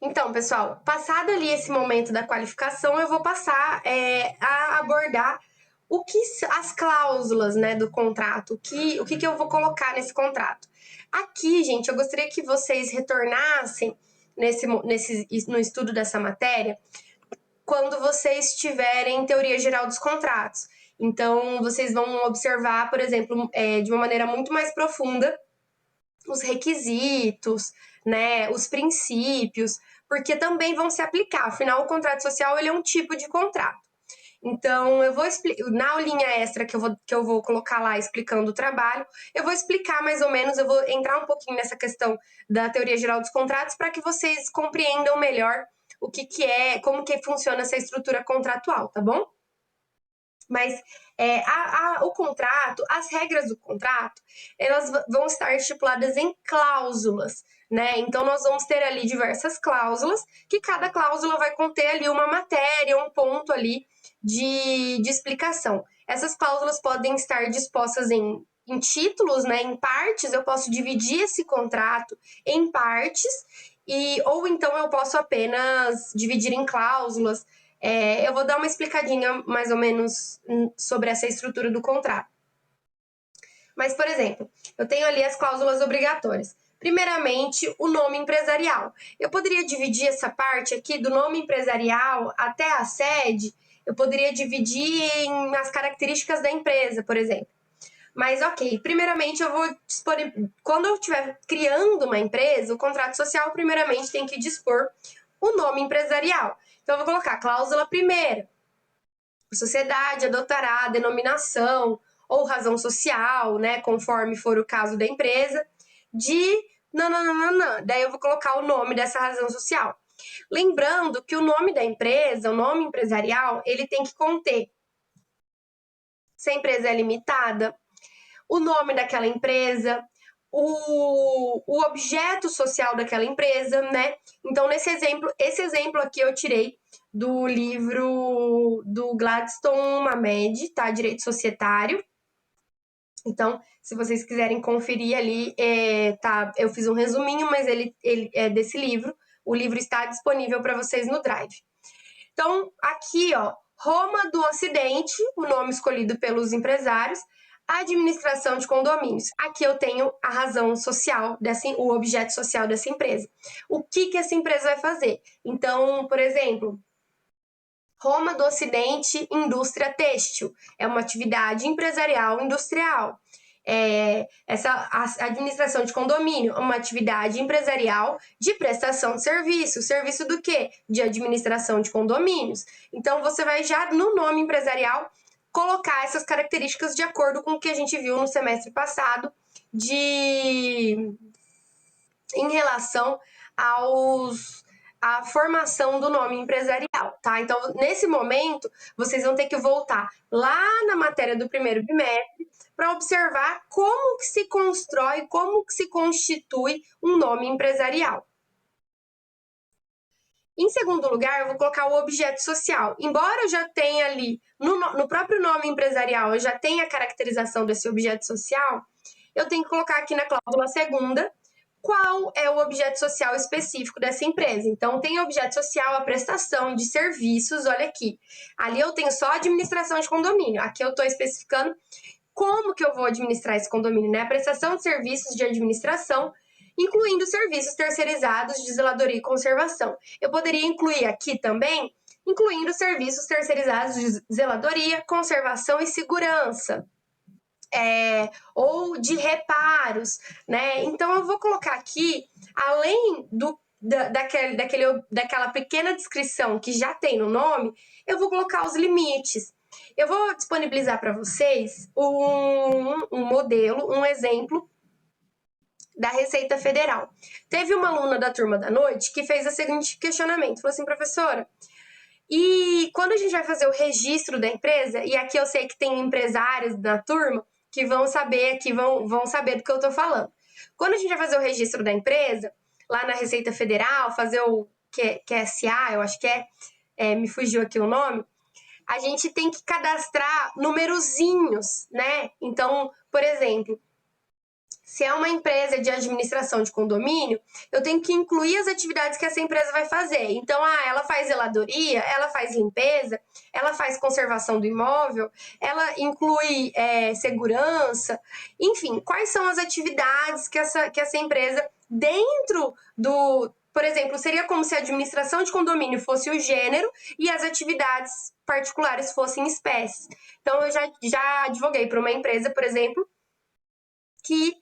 Então, pessoal, passado ali esse momento da qualificação, eu vou passar a abordar as cláusulas, né, do contrato, o que eu vou colocar nesse contrato. Aqui, gente, eu gostaria que vocês retornassem no estudo dessa matéria quando vocês tiverem teoria geral dos contratos. Então, vocês vão observar, por exemplo, de uma maneira muito mais profunda os requisitos, né, os princípios, porque também vão se aplicar. Afinal, o contrato social ele é um tipo de contrato. Então, eu vou na aulinha extra que eu vou colocar lá explicando o trabalho, eu vou explicar mais ou menos, eu vou entrar um pouquinho nessa questão da teoria geral dos contratos para que vocês compreendam melhor o que é, como que funciona essa estrutura contratual, tá bom? Mas o contrato, as regras do contrato, elas vão estar estipuladas em cláusulas, né? Então, nós vamos ter ali diversas cláusulas, que cada cláusula vai conter ali uma matéria, um ponto ali de explicação. Essas cláusulas podem estar dispostas em títulos, né? Em partes, eu posso dividir esse contrato em partes, ou então eu posso apenas dividir em cláusulas. Eu vou dar uma explicadinha mais ou menos sobre essa estrutura do contrato. Mas, por exemplo, eu tenho ali as cláusulas obrigatórias. Primeiramente, o nome empresarial. Eu poderia dividir essa parte aqui do nome empresarial até a sede, eu poderia dividir em as características da empresa, por exemplo. Mas, ok, primeiramente eu vou dispor, quando eu estiver criando uma empresa, o contrato social primeiramente tem que dispor o nome empresarial. Então, eu vou colocar cláusula primeira. A sociedade adotará a denominação ou razão social, né, conforme for o caso da empresa, de nananana. Daí eu vou colocar o nome dessa razão social. Lembrando que o nome da empresa, o nome empresarial, ele tem que conter se a empresa é limitada, o nome daquela empresa, o objeto social daquela empresa, né? Então, esse exemplo aqui eu tirei do livro do Gladstone Mamed, tá? Direito Societário. Então, se vocês quiserem conferir ali, tá? Eu fiz um resuminho, mas ele é desse livro. O livro está disponível para vocês no Drive. Então, aqui, ó, Roma do Ocidente, o nome escolhido pelos empresários, administração de condomínios. Aqui eu tenho a razão social, o objeto social dessa empresa. O que essa empresa vai fazer? Então, por exemplo, Roma do Ocidente, indústria têxtil. É uma atividade empresarial industrial. Essa administração de condomínio, uma atividade empresarial de prestação de serviço. Serviço do quê? De administração de condomínios. Então, você vai já no nome empresarial colocar essas características de acordo com o que a gente viu no semestre passado em relação à formação do nome empresarial, tá? Então, nesse momento, vocês vão ter que voltar lá na matéria do primeiro bimestre para observar como que se constrói, como que se constitui um nome empresarial. Em segundo lugar, eu vou colocar o objeto social. Embora eu já tenha ali, no próprio nome empresarial, eu já tenha a caracterização desse objeto social, eu tenho que colocar aqui na cláusula segunda qual é o objeto social específico dessa empresa. Então, tem objeto social, a prestação de serviços, olha aqui. Ali eu tenho só a administração de condomínio. Aqui eu estou especificando como que eu vou administrar esse condomínio, né? A prestação de serviços de administração, incluindo serviços terceirizados de zeladoria e conservação. Eu poderia incluir aqui também, incluindo serviços terceirizados de zeladoria, conservação e segurança. Ou de reparos, né? Então, eu vou colocar aqui, além daquela pequena descrição que já tem no nome, eu vou colocar os limites. Eu vou disponibilizar para vocês um modelo, um exemplo da Receita Federal. Teve uma aluna da turma da noite que fez o seguinte questionamento, falou assim, professora, e quando a gente vai fazer o registro da empresa, e aqui eu sei que tem empresários da turma que vão saber do que eu estou falando. Quando a gente vai fazer o registro da empresa, lá na Receita Federal, fazer o QSA, eu acho que me fugiu aqui o nome, a gente tem que cadastrar numerozinhos, né? Então, por exemplo, Se é uma empresa de administração de condomínio, eu tenho que incluir as atividades que essa empresa vai fazer. Então, ela faz zeladoria, ela faz limpeza, ela faz conservação do imóvel, ela inclui segurança, enfim, quais são as atividades que essa empresa, dentro do... Por exemplo, seria como se a administração de condomínio fosse o gênero e as atividades particulares fossem espécies. Então, eu já advoguei para uma empresa, por exemplo, que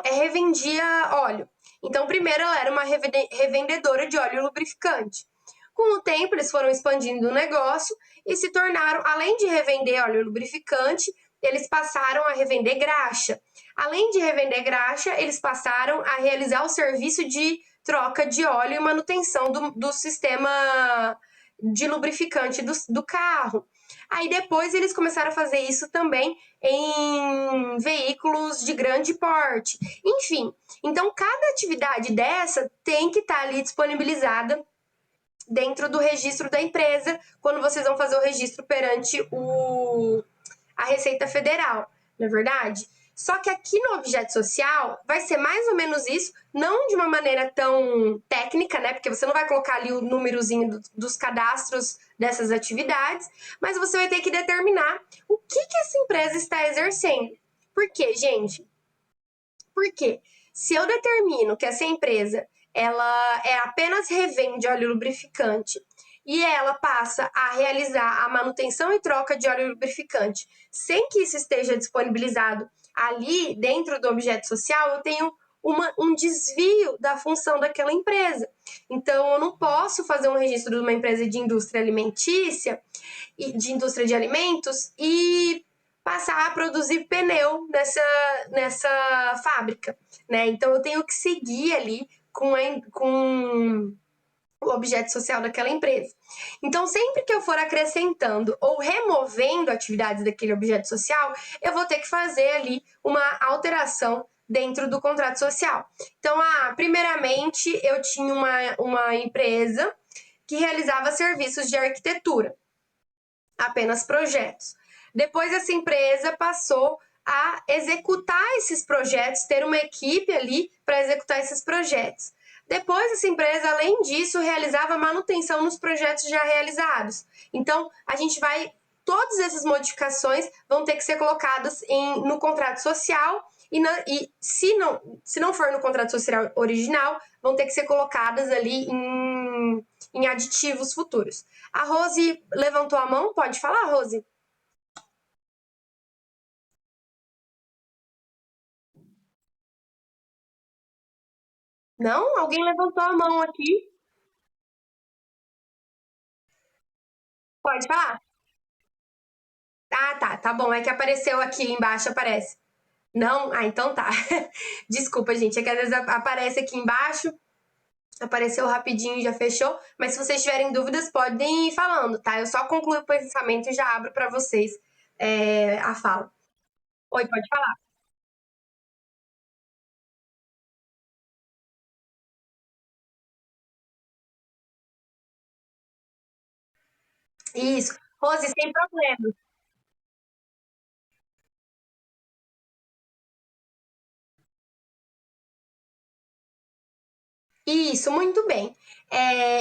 revendia óleo. Então, primeiro, ela era uma revendedora de óleo lubrificante. Com o tempo, eles foram expandindo o negócio e se tornaram, além de revender óleo lubrificante, eles passaram a revender graxa. Além de revender graxa, eles passaram a realizar o serviço de troca de óleo e manutenção do sistema de lubrificante do carro. Aí depois eles começaram a fazer isso também em veículos de grande porte. Enfim, então cada atividade dessa tem que estar ali disponibilizada dentro do registro da empresa, quando vocês vão fazer o registro perante a Receita Federal, não é verdade? Só que aqui no objeto social vai ser mais ou menos isso, não de uma maneira tão técnica, né? Porque você não vai colocar ali o númerozinho dos cadastros dessas atividades, mas você vai ter que determinar o que essa empresa está exercendo. Por quê, gente? Porque se eu determino que essa empresa ela apenas revende óleo lubrificante e ela passa a realizar a manutenção e troca de óleo lubrificante sem que isso esteja disponibilizado ali dentro do objeto social, eu tenho um desvio da função daquela empresa. Então, eu não posso fazer um registro de uma empresa de indústria alimentícia, de indústria de alimentos, e passar a produzir pneu nessa fábrica, né? Então, eu tenho que seguir ali com o objeto social daquela empresa. Então, sempre que eu for acrescentando ou removendo atividades daquele objeto social, eu vou ter que fazer ali uma alteração dentro do contrato social. Então, primeiramente, eu tinha uma empresa que realizava serviços de arquitetura, apenas projetos. Depois, essa empresa passou a executar esses projetos, ter uma equipe ali para executar esses projetos. Depois, essa empresa, além disso, realizava manutenção nos projetos já realizados. Então, todas essas modificações vão ter que ser colocadas no contrato social e se não for no contrato social original, vão ter que ser colocadas ali em aditivos futuros. A Rose levantou a mão, pode falar, Rose? Não? Alguém levantou a mão aqui? Pode falar? Tá bom. É que apareceu aqui embaixo, aparece. Não? Então tá. Desculpa, gente. É que às vezes aparece aqui embaixo, apareceu rapidinho e já fechou. Mas se vocês tiverem dúvidas, podem ir falando, tá? Eu só concluo o pensamento e já abro para vocês a fala. Oi, pode falar. Isso. Rose, sem problema. Isso, muito bem.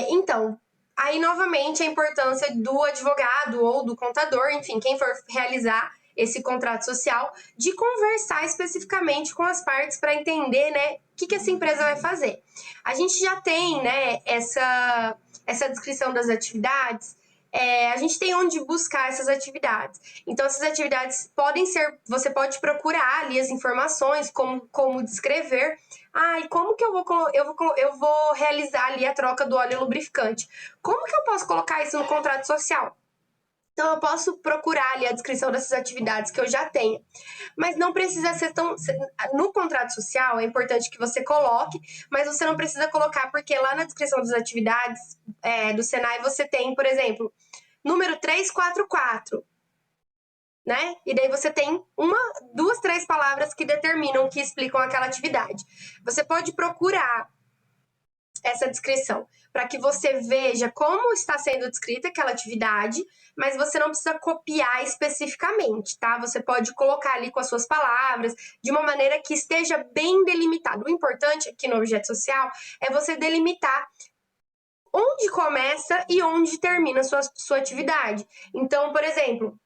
Então, aí novamente a importância do advogado ou do contador, enfim, quem for realizar esse contrato social, de conversar especificamente com as partes para entender, né, o que essa empresa vai fazer. A gente já tem, né, essa descrição das atividades, a gente tem onde buscar essas atividades. Então, essas atividades podem ser, você pode procurar ali as informações, como descrever. E como que eu vou realizar ali a troca do óleo lubrificante? Como que eu posso colocar isso no contrato social? Então, eu posso procurar ali a descrição dessas atividades que eu já tenho. Mas não precisa ser tão. No contrato social, é importante que você coloque, mas você não precisa colocar, porque lá na descrição das atividades do Senai você tem, por exemplo, número 344, né? E daí você tem duas, três palavras que determinam, que explicam aquela atividade. Você pode procurar essa descrição, para que você veja como está sendo descrita aquela atividade, mas você não precisa copiar especificamente, tá? Você pode colocar ali com as suas palavras, de uma maneira que esteja bem delimitado. O importante aqui no objeto social é você delimitar onde começa e onde termina a sua atividade. Então, por exemplo,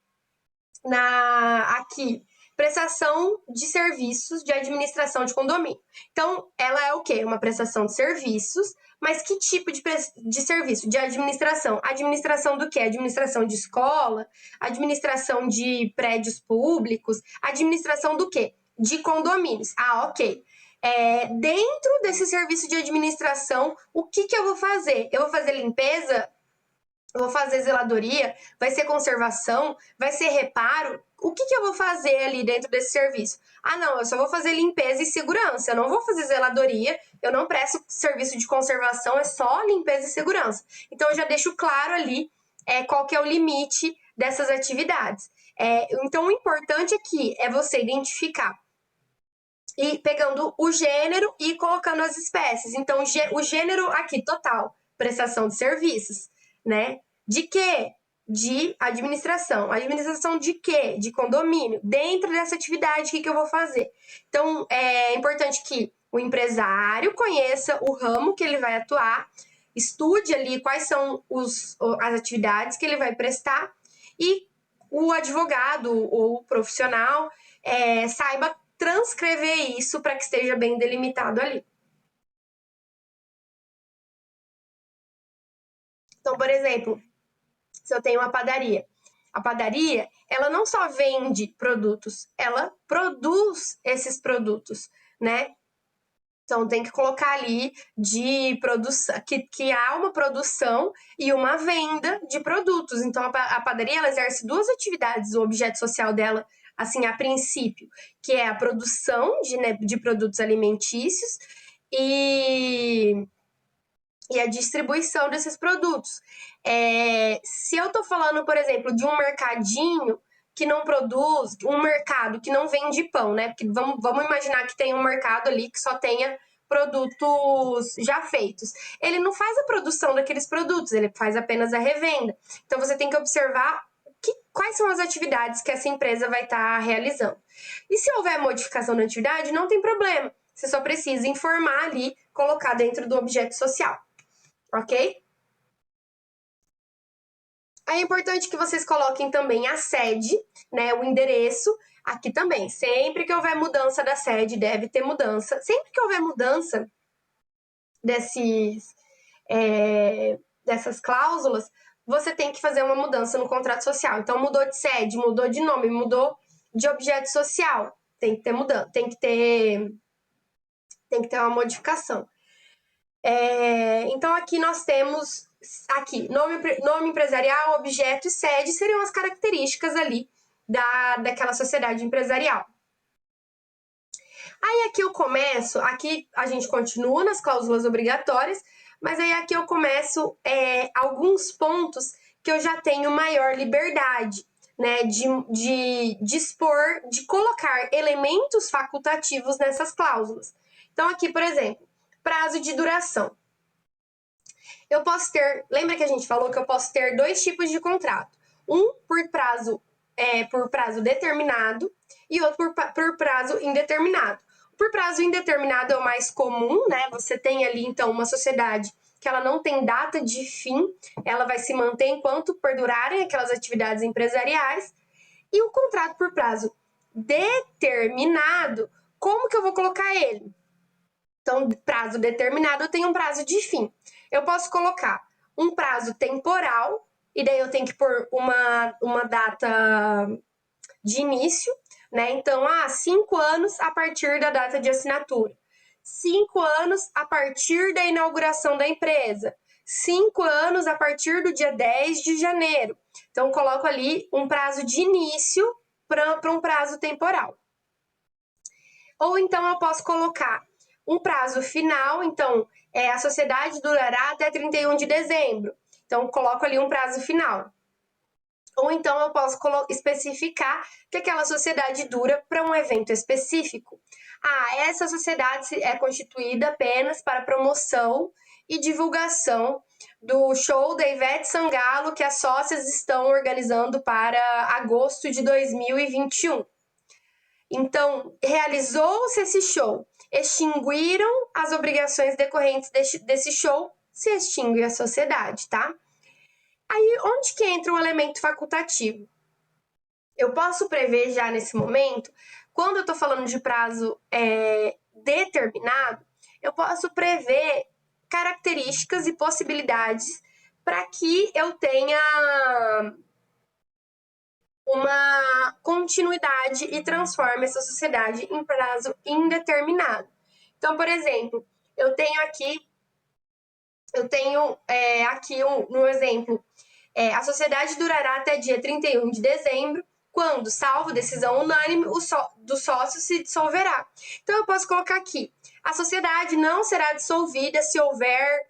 aqui, prestação de serviços de administração de condomínio. Então, ela é o quê? Uma prestação de serviços, mas que tipo de serviço? De administração. Administração do quê? Administração de escola, administração de prédios públicos, administração do quê? De condomínios. Ah, ok. Dentro desse serviço de administração, o que eu vou fazer? Eu vou fazer limpeza? Eu vou fazer zeladoria? Vai ser conservação? Vai ser reparo? O que eu vou fazer ali dentro desse serviço? Ah, não, eu só vou fazer limpeza e segurança. Eu não vou fazer zeladoria, eu não presto serviço de conservação, é só limpeza e segurança. Então, eu já deixo claro ali qual que é o limite dessas atividades. Então, o importante aqui é você identificar e pegando o gênero e colocando as espécies. Então, o gênero aqui, total, prestação de serviços, né? De quê? De administração. Administração de quê? De condomínio. Dentro dessa atividade, o que eu vou fazer? Então, é importante que o empresário conheça o ramo que ele vai atuar, estude ali quais são as atividades que ele vai prestar e o advogado ou o profissional saiba transcrever isso para que esteja bem delimitado ali. Então, por exemplo, se eu tenho uma padaria, a padaria, ela não só vende produtos, ela produz esses produtos, né? Então, tem que colocar ali de produção, que há uma produção e uma venda de produtos. Então, a padaria, ela exerce duas atividades, o objeto social dela, assim, a princípio, que é a produção de produtos alimentícios e a distribuição desses produtos. Se eu estou falando, por exemplo, de um mercadinho que não produz, um mercado que não vende pão, né? Porque vamos imaginar que tem um mercado ali que só tenha produtos já feitos. Ele não faz a produção daqueles produtos, ele faz apenas a revenda. Então, você tem que observar quais são as atividades que essa empresa vai estar realizando. E se houver modificação na atividade, não tem problema. Você só precisa informar ali, colocar dentro do objeto social. Ok? É importante que vocês coloquem também a sede, né, o endereço, aqui também. Sempre que houver mudança da sede, deve ter mudança. Sempre que houver mudança dessas cláusulas, você tem que fazer uma mudança no contrato social. Então, mudou de sede, mudou de nome, mudou de objeto social. Tem que ter mudança, tem que ter uma modificação. Então, aqui nós temos nome empresarial, objeto e sede seriam as características ali daquela sociedade empresarial. Aí aqui aqui a gente continua nas cláusulas obrigatórias, mas aí aqui eu começo alguns pontos que eu já tenho maior liberdade, né, de dispor, de colocar elementos facultativos nessas cláusulas. Então aqui, por exemplo, prazo de duração. Eu posso ter, lembra que a gente falou que eu posso ter dois tipos de contrato? Um por prazo determinado e outro por prazo indeterminado. Por prazo indeterminado é o mais comum, né? Você tem ali, então, uma sociedade que ela não tem data de fim, ela vai se manter enquanto perdurarem aquelas atividades empresariais. E o contrato por prazo determinado, como que eu vou colocar ele? Então, prazo determinado, eu tenho um prazo de fim. Eu posso colocar um prazo temporal, e daí eu tenho que pôr uma data de início, né? Então, 5 anos a partir da data de assinatura. 5 anos a partir da inauguração da empresa. 5 anos a partir do dia 10 de janeiro. Então, coloco ali um prazo de início para um prazo temporal. Ou então, eu posso colocar um prazo final, então, a sociedade durará até 31 de dezembro. Então, coloco ali um prazo final. Ou então, eu posso especificar que aquela sociedade dura para um evento específico. Essa sociedade é constituída apenas para promoção e divulgação do show da Ivete Sangalo que as sócias estão organizando para agosto de 2021. Então, realizou-se esse show, extinguiram as obrigações decorrentes desse show, se extingue a sociedade, tá? Aí, onde que entra o elemento facultativo? Eu posso prever já nesse momento, quando eu estou falando de prazo determinado, eu posso prever características e possibilidades para que eu tenha uma continuidade e transforme essa sociedade em prazo indeterminado. Então, por exemplo, eu tenho aqui no exemplo, a sociedade durará até dia 31 de dezembro, quando, salvo decisão unânime, do sócio se dissolverá. Então, eu posso colocar aqui, a sociedade não será dissolvida se houver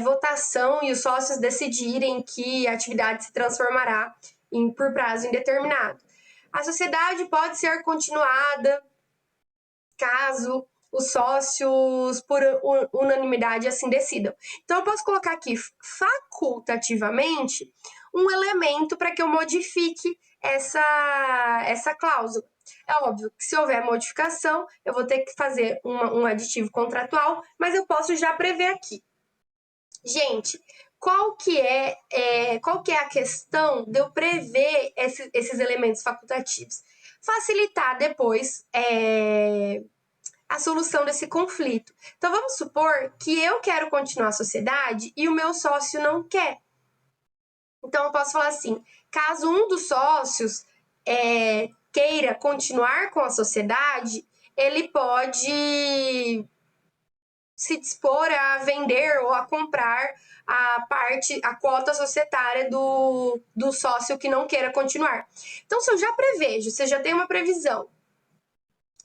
votação e os sócios decidirem que a atividade se transformará por prazo indeterminado. A sociedade pode ser continuada caso os sócios, por unanimidade, assim decidam. Então, eu posso colocar aqui, facultativamente, um elemento para que eu modifique essa cláusula. É óbvio que se houver modificação, eu vou ter que fazer um aditivo contratual, mas eu posso já prever aqui. Gente, qual que é a questão de eu prever esses elementos facultativos? Facilitar depois a solução desse conflito. Então, vamos supor que eu quero continuar a sociedade e o meu sócio não quer. Então, eu posso falar assim, caso um dos sócios queira continuar com a sociedade, ele pode se dispor a vender ou a comprar a quota societária do sócio que não queira continuar. Então, se eu já prevejo, você já tem uma previsão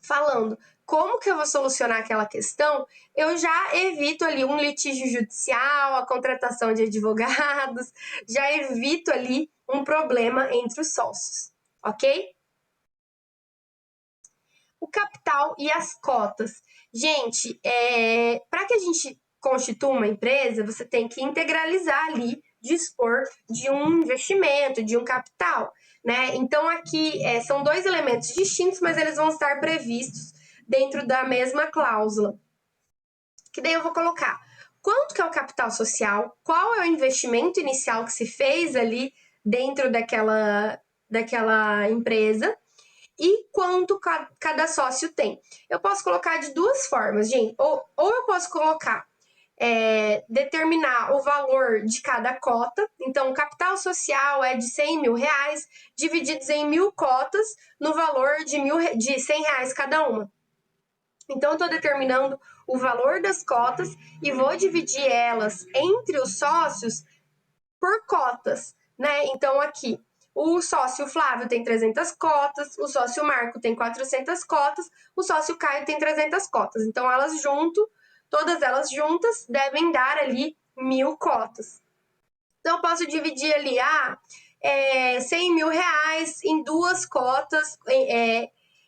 falando como que eu vou solucionar aquela questão, eu já evito ali um litígio judicial, a contratação de advogados, já evito ali um problema entre os sócios, ok? O capital e as cotas. Gente, para que a gente constitua uma empresa, você tem que integralizar ali, dispor de um investimento, de um capital, né? Então, aqui são dois elementos distintos, mas eles vão estar previstos dentro da mesma cláusula. Que daí eu vou colocar quanto que é o capital social, qual é o investimento inicial que se fez ali dentro daquela empresa, e quanto cada sócio tem. Eu posso colocar de duas formas, gente. Ou eu posso colocar, determinar o valor de cada cota. Então, o capital social é de 100 mil reais, divididos em 1.000 cotas, no valor de 100 reais cada uma. Então, eu estou determinando o valor das cotas e vou dividir elas entre os sócios por cotas, né? Então, aqui, o sócio Flávio tem 300 cotas, o sócio Marco tem 400 cotas, o sócio Caio tem 300 cotas. Então, todas elas juntas devem dar ali 1.000 cotas. Então, eu posso dividir ali 100 mil reais em duas cotas,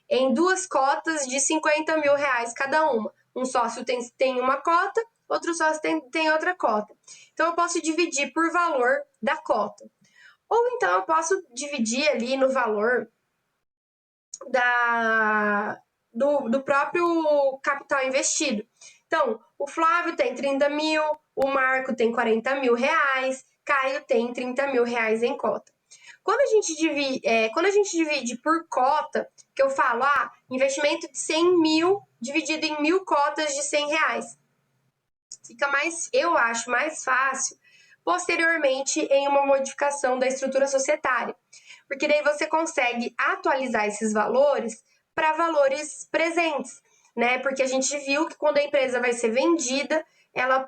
em duas cotas de 50 mil reais cada uma. Um sócio tem uma cota, outro sócio tem outra cota. Então, eu posso dividir por valor da cota. Ou então, eu posso dividir ali no valor do próprio capital investido. Então, o Flávio tem 30 mil, o Marco tem 40 mil reais, Caio tem 30 mil reais em cota. Quando a gente divide por cota, que eu falo, investimento de 100 mil dividido em 1.000 cotas de 100 reais. Eu acho mais fácil posteriormente em uma modificação da estrutura societária. Porque daí você consegue atualizar esses valores para valores presentes, né? Porque a gente viu que quando a empresa vai ser vendida, ela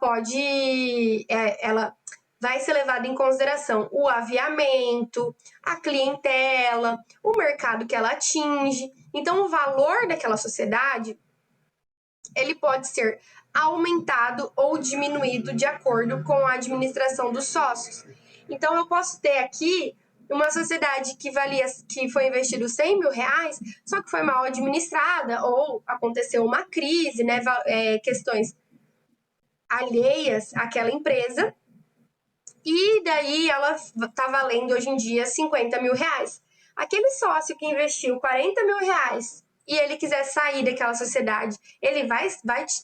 vai ser levado em consideração o aviamento, a clientela, o mercado que ela atinge. Então, o valor daquela sociedade, ele pode ser aumentado ou diminuído de acordo com a administração dos sócios. Então, eu posso ter aqui uma sociedade que foi investido 100 mil reais, só que foi mal administrada ou aconteceu uma crise, né? Questões alheias àquela empresa, e daí ela tá valendo hoje em dia 50 mil reais. Aquele sócio que investiu 40 mil reais e ele quiser sair daquela sociedade, ele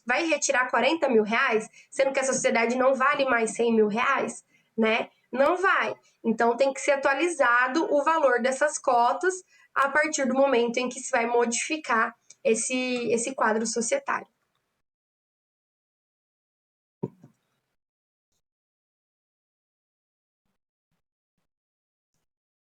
vai retirar 40 mil reais, sendo que a sociedade não vale mais 100 mil reais, né? Não vai. Então tem que ser atualizado o valor dessas cotas a partir do momento em que se vai modificar esse quadro societário.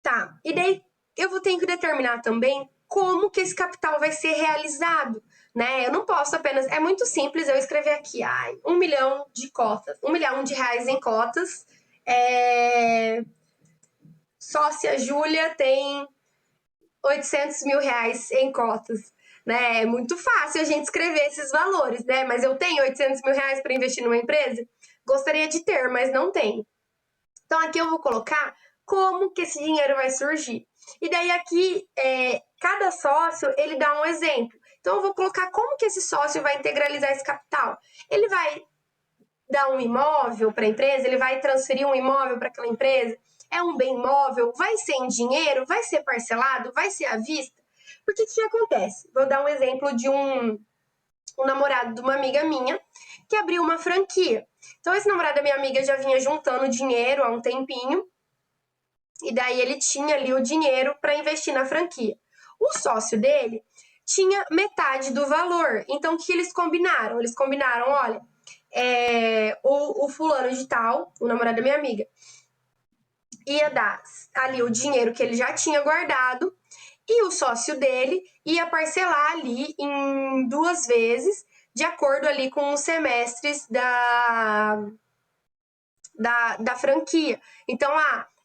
Tá, e daí eu vou ter que determinar também como que esse capital vai ser realizado, né? Eu não posso apenas. É muito simples eu escrever aqui, 1 milhão de cotas, 1 milhão de reais em cotas. Sócia Júlia tem 800 mil reais em cotas. Né? É muito fácil a gente escrever esses valores, né? Mas eu tenho 800 mil reais para investir numa empresa? Gostaria de ter, mas não tenho. Então aqui eu vou colocar como que esse dinheiro vai surgir. E daí aqui, cada sócio, ele dá um exemplo. Então eu vou colocar como que esse sócio vai integralizar esse capital. Ele vai dar um imóvel para a empresa, ele vai transferir um imóvel para aquela empresa, é um bem imóvel, vai ser em dinheiro, vai ser parcelado, vai ser à vista. Porque o que acontece? Vou dar um exemplo de um namorado de uma amiga minha que abriu uma franquia. Então, esse namorado da minha amiga já vinha juntando dinheiro há um tempinho, e daí ele tinha ali o dinheiro para investir na franquia. O sócio dele tinha metade do valor. Então, o que eles combinaram? Eles combinaram, olha, o fulano de tal, o namorado da minha amiga, ia dar ali o dinheiro que ele já tinha guardado e o sócio dele ia parcelar ali em 2 vezes, de acordo ali com os semestres da franquia. Então,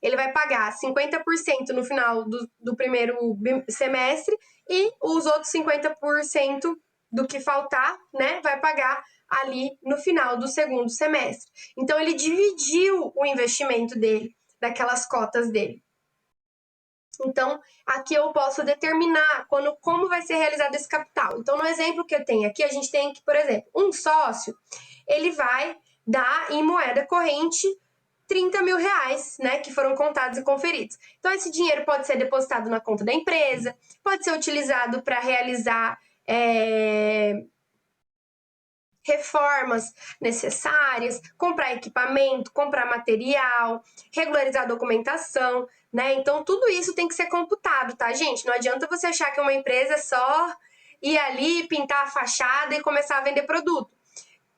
ele vai pagar 50% no final do primeiro semestre e os outros 50% do que faltar, né, vai pagar ali no final do segundo semestre. Então, ele dividiu o investimento dele, daquelas cotas dele. Então, aqui eu posso determinar como vai ser realizado esse capital. Então, no exemplo que eu tenho aqui, a gente tem que, por exemplo, um sócio, ele vai dar em moeda corrente 30 mil reais, né, que foram contados e conferidos. Então, esse dinheiro pode ser depositado na conta da empresa, pode ser utilizado para realizar reformas necessárias, comprar equipamento, comprar material, regularizar a documentação, né? Então, tudo isso tem que ser computado, tá, gente? Não adianta você achar que uma empresa é só ir ali, pintar a fachada e começar a vender produto.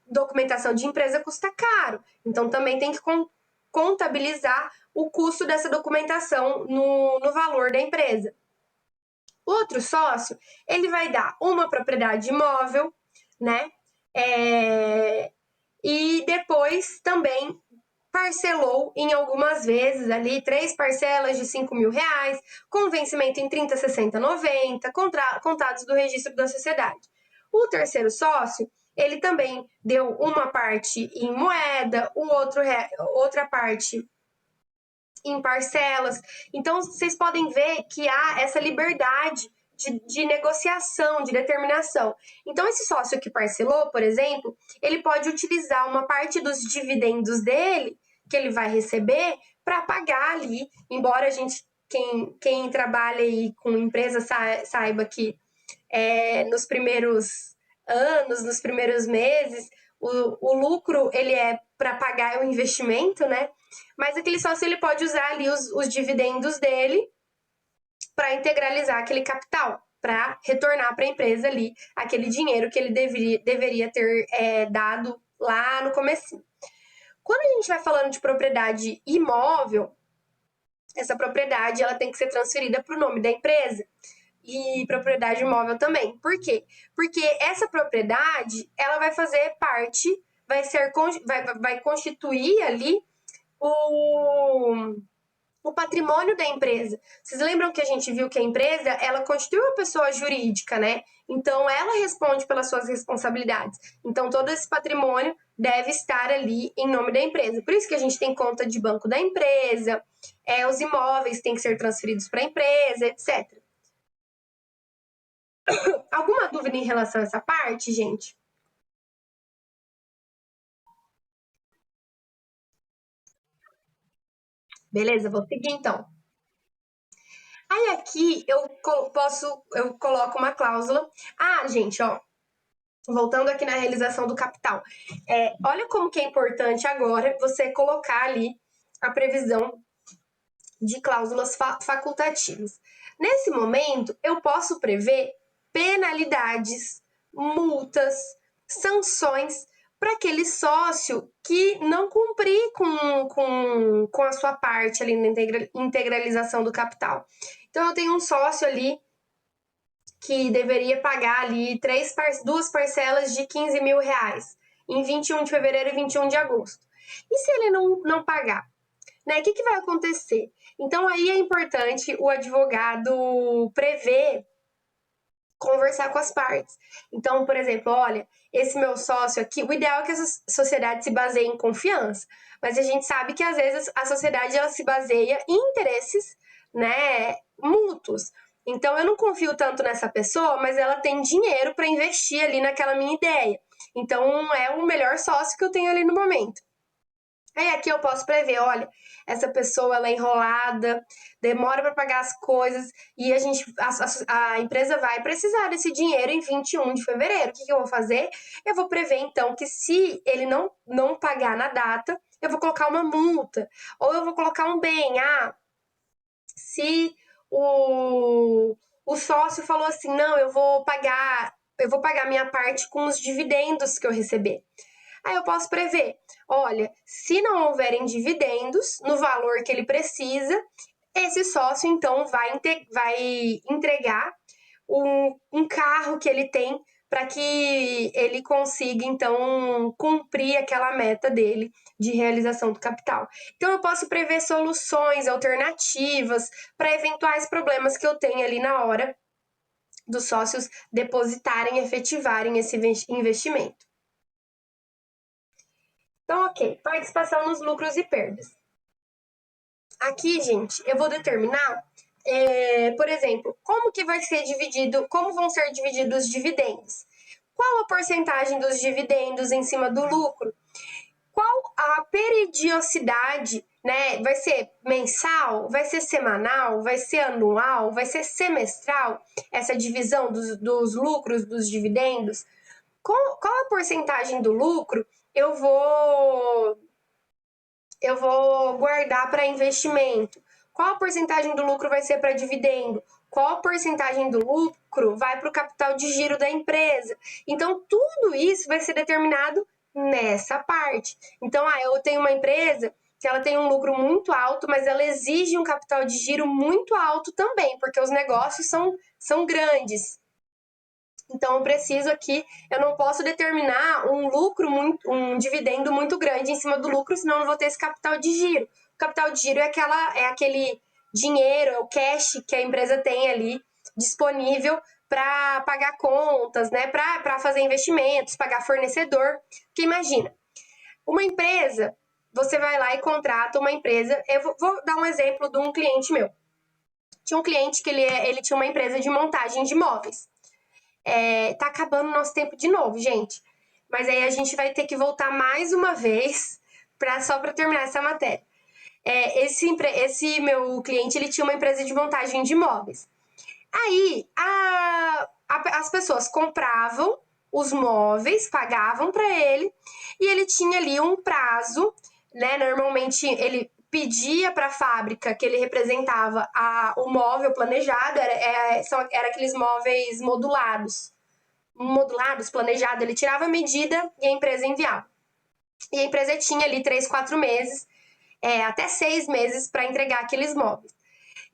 Documentação de empresa custa caro, então também tem que contabilizar o custo dessa documentação no valor da empresa. O outro sócio, ele vai dar uma propriedade imóvel, né? E depois também parcelou em algumas vezes ali 3 parcelas de 5 mil reais, com vencimento em 30, 60, 90, contados do registro da sociedade. O terceiro sócio, ele também deu uma parte em moeda, outra parte em parcelas. Então, vocês podem ver que há essa liberdade de negociação, de determinação. Então, esse sócio que parcelou, por exemplo, ele pode utilizar uma parte dos dividendos dele, que ele vai receber, para pagar ali, embora a gente, quem trabalha aí com empresa saiba que nos primeiros anos, nos primeiros meses, o lucro ele é para pagar o investimento, né? Mas aquele sócio ele pode usar ali os dividendos dele para integralizar aquele capital, para retornar para a empresa ali aquele dinheiro que ele deveria ter dado lá no começo. Quando a gente vai falando de propriedade imóvel, essa propriedade ela tem que ser transferida para o nome da empresa e propriedade imóvel também. Por quê? Porque essa propriedade ela vai fazer parte, vai constituir ali o patrimônio da empresa. Vocês lembram que a gente viu que a empresa, ela constitui uma pessoa jurídica, né? Então, ela responde pelas suas responsabilidades. Então, todo esse patrimônio deve estar ali em nome da empresa. Por isso que a gente tem conta de banco da empresa, os imóveis têm que ser transferidos para a empresa, etc. Alguma dúvida em relação a essa parte, gente? Beleza? Vou seguir então. Aí aqui eu coloco uma cláusula. Ah, gente, ó, voltando aqui na realização do capital. Olha como que é importante agora você colocar ali a previsão de cláusulas facultativas. Nesse momento, eu posso prever penalidades, multas, sanções para aquele sócio que não cumprir com a sua parte ali na integralização do capital. Então, eu tenho um sócio ali que deveria pagar ali duas parcelas de 15 mil reais em 21 de fevereiro e 21 de agosto. E se ele não pagar? Né? O que vai acontecer? Então, aí é importante o advogado prever, conversar com as partes. Então, por exemplo, olha, esse meu sócio aqui, o ideal é que a sociedade se baseie em confiança, mas a gente sabe que às vezes a sociedade ela se baseia em interesses, né, mútuos. Então, eu não confio tanto nessa pessoa, mas ela tem dinheiro para investir ali naquela minha ideia. Então, é o melhor sócio que eu tenho ali no momento. Aí aqui eu posso prever, olha, essa pessoa ela é enrolada, demora para pagar as coisas e a empresa vai precisar desse dinheiro em 21 de fevereiro. O que eu vou fazer? Eu vou prever então que se ele não pagar na data, eu vou colocar uma multa ou eu vou colocar um bem. Se o sócio falou assim, não, eu vou pagar minha parte com os dividendos que eu receber. Aí eu posso prever, olha, se não houverem dividendos no valor que ele precisa, esse sócio então vai entregar um carro que ele tem para que ele consiga então cumprir aquela meta dele de realização do capital. Então eu posso prever soluções alternativas para eventuais problemas que eu tenho ali na hora dos sócios depositarem, efetivarem esse investimento. Então, ok, participação nos lucros e perdas. Aqui, gente, eu vou determinar, por exemplo, como vão ser divididos os dividendos? Qual a porcentagem dos dividendos em cima do lucro? Qual a periodicidade, né? Vai ser mensal? Vai ser semanal? Vai ser anual? Vai ser semestral? Essa divisão dos lucros, dos dividendos? Qual a porcentagem do lucro eu vou guardar para investimento? Qual a porcentagem do lucro vai ser para dividendo? Qual a porcentagem do lucro vai para o capital de giro da empresa? Então, tudo isso vai ser determinado nessa parte. Então, eu tenho uma empresa que ela tem um lucro muito alto, mas ela exige um capital de giro muito alto também, porque os negócios são grandes. Então, eu não posso determinar um dividendo muito grande em cima do lucro, senão eu não vou ter esse capital de giro. O capital de giro é aquele dinheiro, é o cash que a empresa tem ali disponível para pagar contas, né? Para fazer investimentos, pagar fornecedor. Porque imagina, uma empresa, você vai lá e contrata uma empresa. Eu vou dar um exemplo de um cliente meu. Tinha um cliente que ele tinha uma empresa de montagem de móveis. Tá acabando o nosso tempo de novo, gente. Mas aí a gente vai ter que voltar mais uma vez só para terminar essa matéria. Esse meu cliente, ele tinha uma empresa de montagem de móveis. Aí, as pessoas compravam os móveis, pagavam para ele, e ele tinha ali um prazo, né? Normalmente, ele pedia para a fábrica que ele representava o móvel planejado, era aqueles móveis modulados, planejado, ele tirava a medida e a empresa enviava. E a empresa tinha ali 3, 4 meses, até 6 meses para entregar aqueles móveis.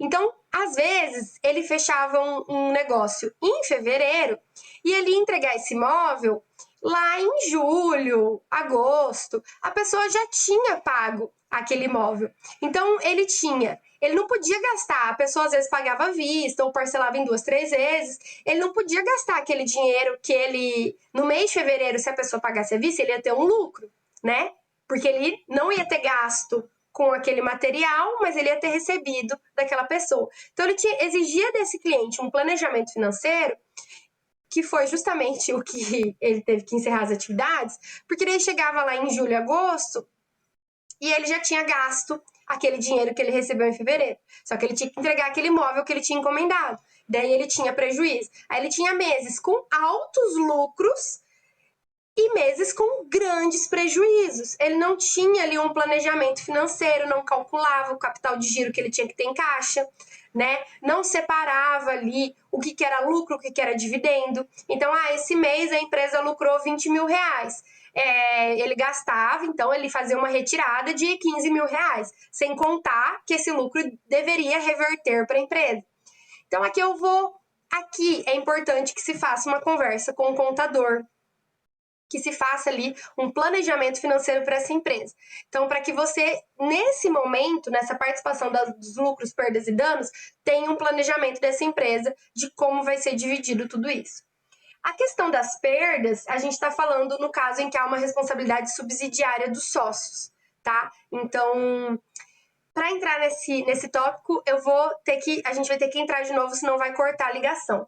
Então, às vezes, ele fechava um negócio em fevereiro e ele ia entregar esse móvel lá em julho, agosto. A pessoa já tinha pago aquele móvel. Então, ele não podia gastar. A pessoa às vezes pagava à vista ou parcelava em 2, 3 vezes. Ele não podia gastar aquele dinheiro que ele, no mês de fevereiro, se a pessoa pagasse à vista, ele ia ter um lucro, né? Porque ele não ia ter gasto com aquele material, mas ele ia ter recebido daquela pessoa. Então, ele exigia desse cliente um planejamento financeiro, que foi justamente o que ele teve que encerrar as atividades, porque ele chegava lá em julho, agosto, e ele já tinha gasto aquele dinheiro que ele recebeu em fevereiro. Só que ele tinha que entregar aquele imóvel que ele tinha encomendado. Daí ele tinha prejuízo. Aí ele tinha meses com altos lucros e meses com grandes prejuízos. Ele não tinha ali um planejamento financeiro, não calculava o capital de giro que ele tinha que ter em caixa, né? Não separava ali o que era lucro, o que era dividendo. Então, esse mês a empresa lucrou 20 mil reais. Ele gastava, então ele fazia uma retirada de 15 mil reais, sem contar que esse lucro deveria reverter para a empresa. Então, aqui é importante que se faça uma conversa com o contador, que se faça ali um planejamento financeiro para essa empresa. Então, para que você, nesse momento, nessa participação dos lucros, perdas e danos, tenha um planejamento dessa empresa de como vai ser dividido tudo isso. A questão das perdas, a gente está falando no caso em que há uma responsabilidade subsidiária dos sócios, tá? Então, para entrar nesse tópico, a gente vai ter que entrar de novo, senão vai cortar a ligação.